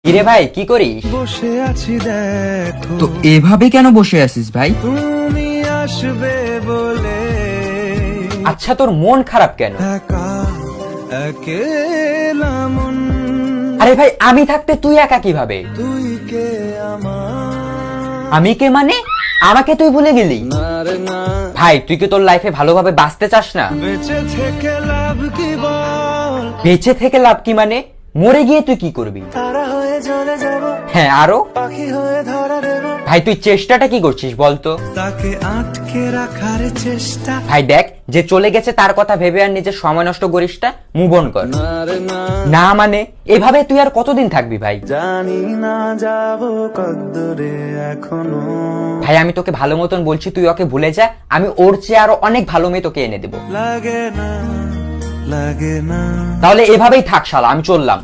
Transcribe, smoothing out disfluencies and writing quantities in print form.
কিরে ভাই কি করিস? বসে আছি দেখো তো এভাবে কেন বসে আছিস ভাই? তুমি আসবে বলে আচ্ছা তোর মন খারাপ কেন? একা একেলা মন আরে ভাই আমি থাকতে তুই একা কিভাবে? তুই কে আমার আমি কে মানে? আমাকে তুই ভুলে গেলি? আর না ভাই তুই কি তোর লাইফে ভালোভাবে বাঁচতে চাস না? বেঁচে থেকে লাভ কি বল বেঁচে থেকে লাভ কি মানে? মরে গিয়ে তুই কি করবি? তারা হয়ে জ্বলে যাব হ্যাঁ আরো? পাখি হয়ে ধরা দেব ভাই তুই চেষ্টাটা কি করছিস বলতো? তাকে আটকে রাখার চেষ্টা ভাই দেখ যে চলে গেছে তার কথা ভেবে আর নিজের সময় নষ্ট করিস না, মুভ অন কর। আর না না মানে এভাবে তুই আর কতদিন থাকবি ভাই? জানি না যাব কদ্দূরে এখনো ভাই আমি তোকে ভালো মতন বলছি তুই ওকে ভুলে যা, আমি ওর চেয়ে আরো অনেক ভালো মেয়ে তোকে এনে দেবো। লাগে না তাহলে এভাবেই থাক শালা, আমি চললাম।